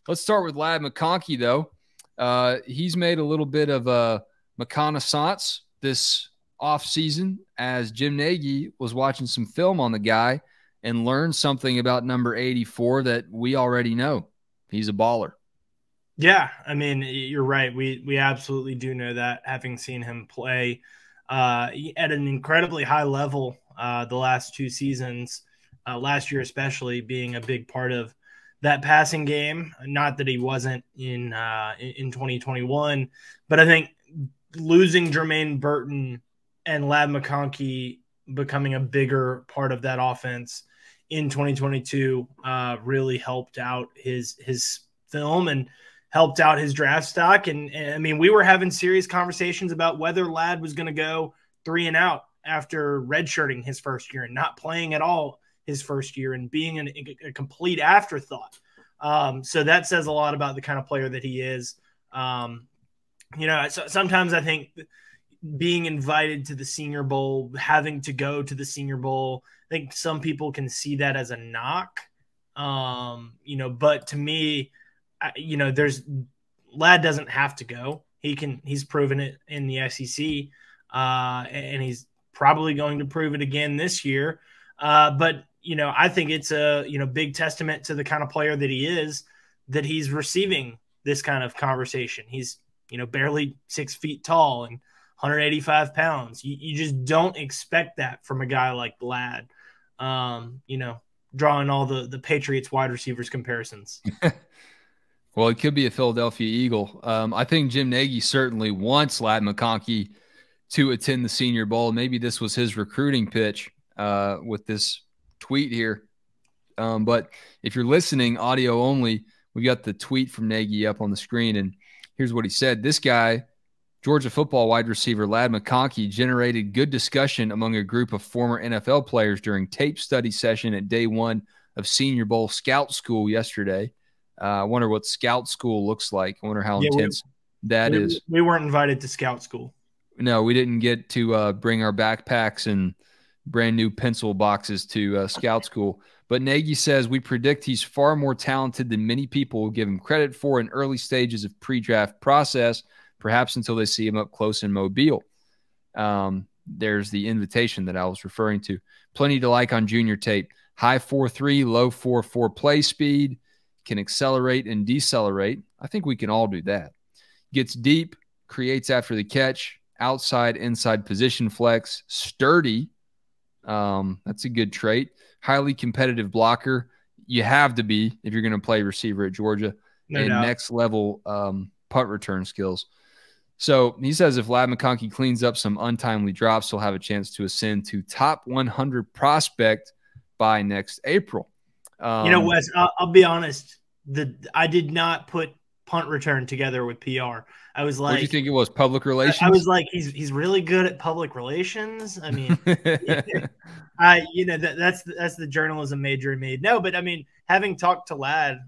Let's start with Ladd McConkey, though. He's made a little bit of a reconnaissance this offseason as Jim Nagy was watching some film on the guy and learned something about number 84 that we already know. He's a baller. Yeah, I mean, you're right. We absolutely do know that, having seen him play at an incredibly high level the last 2 seasons, last year especially being a big part of that passing game. Not that he wasn't in 2021, but I think losing Jermaine Burton and Ladd McConkey becoming a bigger part of that offense in 2022 really helped out his film and helped out his draft stock. And I mean, we were having serious conversations about whether Ladd was going to go 3 and out after redshirting his first year and not playing at all his first year and being a complete afterthought. So that says a lot about the kind of player that he is. Sometimes I think being invited to the Senior Bowl, having to go to the Senior Bowl, I think some people can see that as a knock. But to me, Ladd doesn't have to go. He's proven it in the SEC, and he's probably going to prove it again this year. But I think it's a big testament to the kind of player that he is, that he's receiving this kind of conversation. He's barely 6 feet tall and 185 pounds. You just don't expect that from a guy like Ladd. Drawing all the Patriots wide receivers comparisons. Well, it could be a Philadelphia Eagle. I think Jim Nagy certainly wants Ladd McConkey to attend the Senior Bowl. Maybe this was his recruiting pitch with this tweet here. But if you're listening, audio only, we got the tweet from Nagy up on the screen, and here's what he said. This guy, Georgia football wide receiver Ladd McConkey, generated good discussion among a group of former NFL players during tape study session at day 1 of Senior Bowl Scout School yesterday. I wonder what Scout School looks like. I wonder how intense that is. We weren't invited to Scout School. No, we didn't get to bring our backpacks and brand new pencil boxes to Scout School. But Nagy says, we predict he's far more talented than many people will give him credit for in early stages of pre-draft process, perhaps until they see him up close in Mobile. There's the invitation that I was referring to. Plenty to like on junior tape. High 4.3, low 4.4 play speed. Can accelerate and decelerate. I think we can all do that. Gets deep, creates after the catch, outside, inside position flex, sturdy. That's a good trait. Highly competitive blocker. You have to be if you're going to play receiver at Georgia. And next level punt return skills. So he says if Ladd McConkey cleans up some untimely drops, he'll have a chance to ascend to top 100 prospect by next April. Wes, I'll be honest. I did not put punt return together with PR. I was like, what do you think it was? Public relations? I was like, he's really good at public relations. I mean, that's the journalism major in me. No, but I mean, having talked to Ladd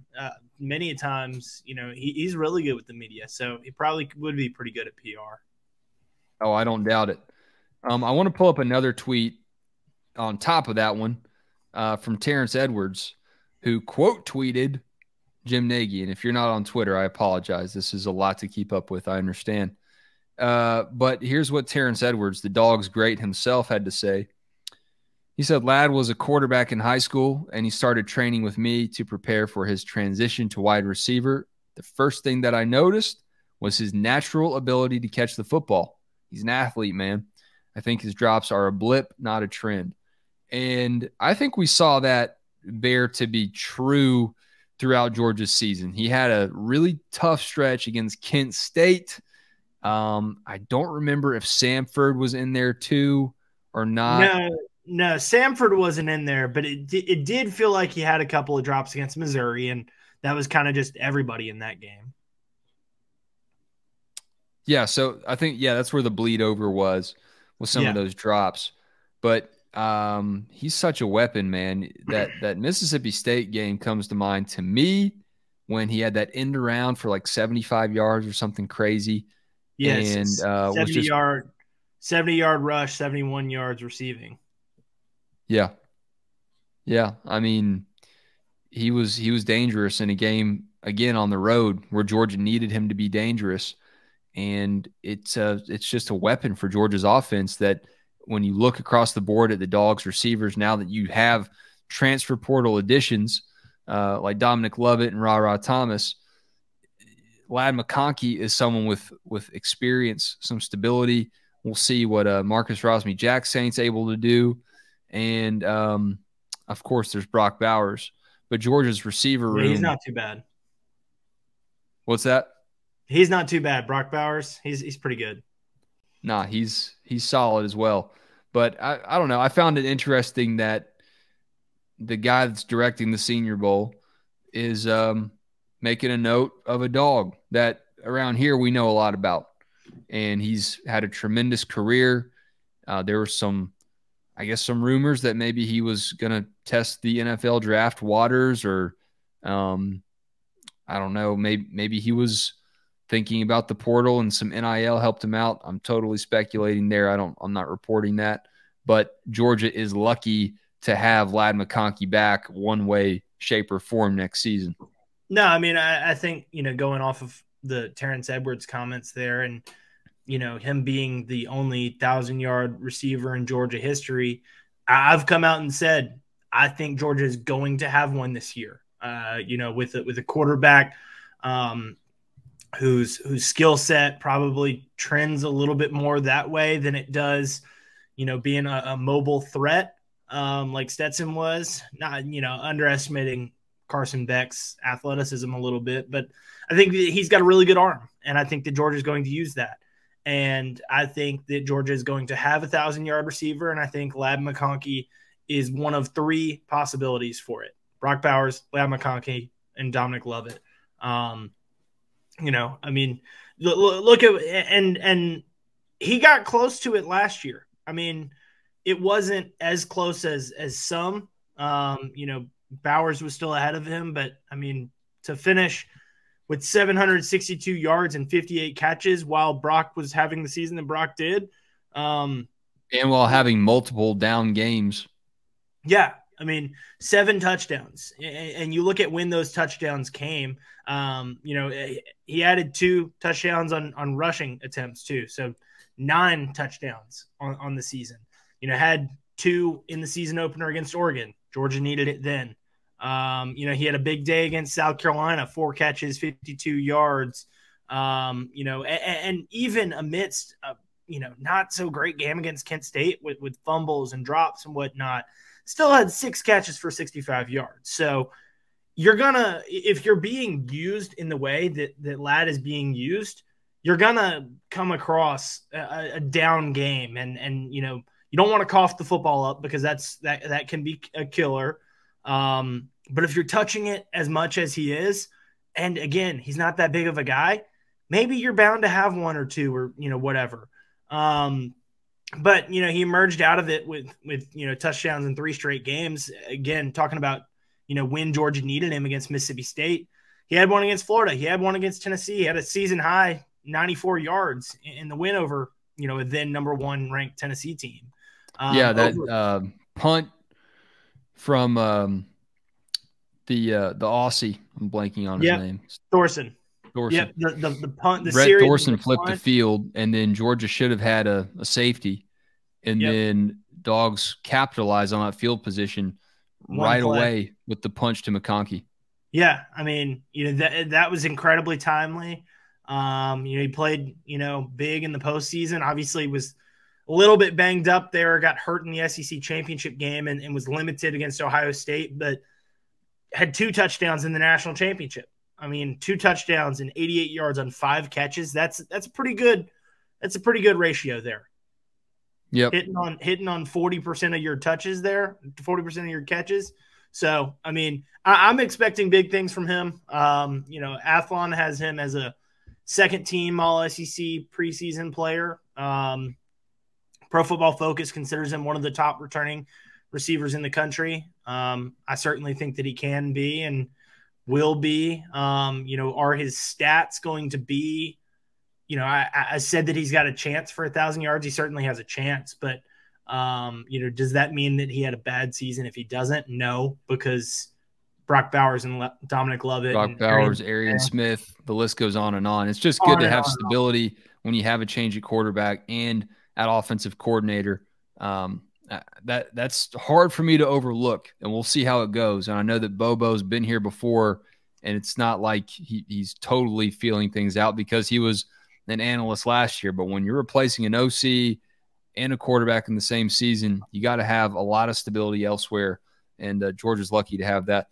many times, he's really good with the media, so he probably would be pretty good at PR. Oh, I don't doubt it. I want to pull up another tweet on top of that one from Terrence Edwards, who quote tweeted Jim Nagy. And if you're not on Twitter, I apologize. This is a lot to keep up with. I understand. But here's what Terrence Edwards, the Dogs great himself, had to say. He said, Ladd was a quarterback in high school, and he started training with me to prepare for his transition to wide receiver. The first thing that I noticed was his natural ability to catch the football. He's an athlete, man. I think his drops are a blip, not a trend. And I think we saw that bear to be true throughout Georgia's season. He had a really tough stretch against Kent State. I don't remember if Samford was in there too or not. No, Samford wasn't in there, but it did feel like he had a couple of drops against Missouri, and that was kind of just everybody in that game. Yeah, so I think, that's where the bleed over was with some of those drops. But he's such a weapon, man. That Mississippi State game comes to mind to me when he had that end around for like 75 yards or something crazy. Yes, and 70-yard rush, 71 yards receiving. Yeah. I mean, he was dangerous in a game again on the road where Georgia needed him to be dangerous. And it's just a weapon for Georgia's offense that when you look across the board at the Dogs receivers, now that you have transfer portal additions like Dominic Lovett and Ra Thomas, Ladd McConkey is someone with experience, some stability. We'll see what Marcus Rosemy-Jacksaint's able to do. And, of course, there's Brock Bowers. But Georgia's receiver room. He's not too bad. What's that? He's not too bad. Brock Bowers, he's pretty good. Nah, he's solid as well. But I don't know. I found it interesting that the guy that's directing the Senior Bowl is making a note of a dog that around here we know a lot about. And he's had a tremendous career. There were some rumors that maybe he was going to test the NFL draft waters, or I don't know, maybe he was thinking about the portal and some NIL helped him out. I'm totally speculating there. I'm not reporting that, but Georgia is lucky to have Ladd McConkey back one way, shape, or form next season. No, I mean, I think, going off of the Terrence Edwards comments there and, him being the only 1,000-yard receiver in Georgia history, I've come out and said, I think Georgia is going to have one this year, with a quarterback whose skill set probably trends a little bit more that way than it does, being a mobile threat like Stetson was. Not, underestimating Carson Beck's athleticism a little bit, but I think he's got a really good arm, and I think that Georgia is going to use that. And I think that Georgia is going to have a 1,000-yard receiver, and I think Ladd McConkey is one of three possibilities for it. Brock Bowers, Ladd McConkey, and Dominic Lovett. I mean, look at and he got close to it last year. I mean, it wasn't as close as some. Bowers was still ahead of him, but I mean, to finish with 762 yards and 58 catches while Brock was having the season that Brock did. And while having multiple down games. Yeah. I mean, 7 touchdowns. And you look at when those touchdowns came, he added 2 touchdowns on rushing attempts too. So 9 touchdowns on the season. Had 2 in the season opener against Oregon. Georgia needed it then. He had a big day against South Carolina, 4 catches, 52 yards. And even amidst not so great game against Kent State with fumbles and drops and whatnot, still had 6 catches for 65 yards. So if you're being used in the way that Ladd is being used, you're gonna come across a down game, and you don't want to cough the football up because that can be a killer. But if you're touching it as much as he is, and again, he's not that big of a guy, maybe you're bound to have 1 or 2 or, whatever. But he emerged out of it with touchdowns in 3 straight games. Again, talking about, when Georgia needed him against Mississippi State. He had 1 against Florida. He had 1 against Tennessee. He had a season high 94 yards in the win over, a then number 1 ranked Tennessee team. That punt from the Aussie. I'm blanking on his name. Thorson. Yep, the punt. Brett Thorson flipped the field, and then Georgia should have had a safety, and then Dogs capitalized on that field position right away with the punch to McConkey. Yeah, I mean, that was incredibly timely. He played, big in the postseason. Obviously, was a little bit banged up there, got hurt in the SEC championship game, and was limited against Ohio State, but had 2 touchdowns in the national championship. I mean, 2 touchdowns and 88 yards on 5 catches. That's pretty good. That's a pretty good ratio there. Yep. Hitting on 40% of your touches there, 40% of your catches. So, I mean, I'm expecting big things from him. Athlon has him as a second-team All-SEC preseason player. Pro Football Focus considers him one of the top returning receivers in the country. I certainly think that he can be and will be. Are his stats going to be, I said that he's got a chance for 1,000 yards. He certainly has a chance, but, does that mean that he had a bad season if he doesn't? No, because Brock Bowers and Dominic Lovett. Brock and Bowers, Arian Smith, the list goes on and on. It's just good to have stability when you have a change at quarterback and at offensive coordinator. That's hard for me to overlook, and we'll see how it goes. And I know that Bobo's been here before, and it's not like he's totally feeling things out because he was an analyst last year. But when you're replacing an OC and a quarterback in the same season, you got to have a lot of stability elsewhere, and Georgia's lucky to have that.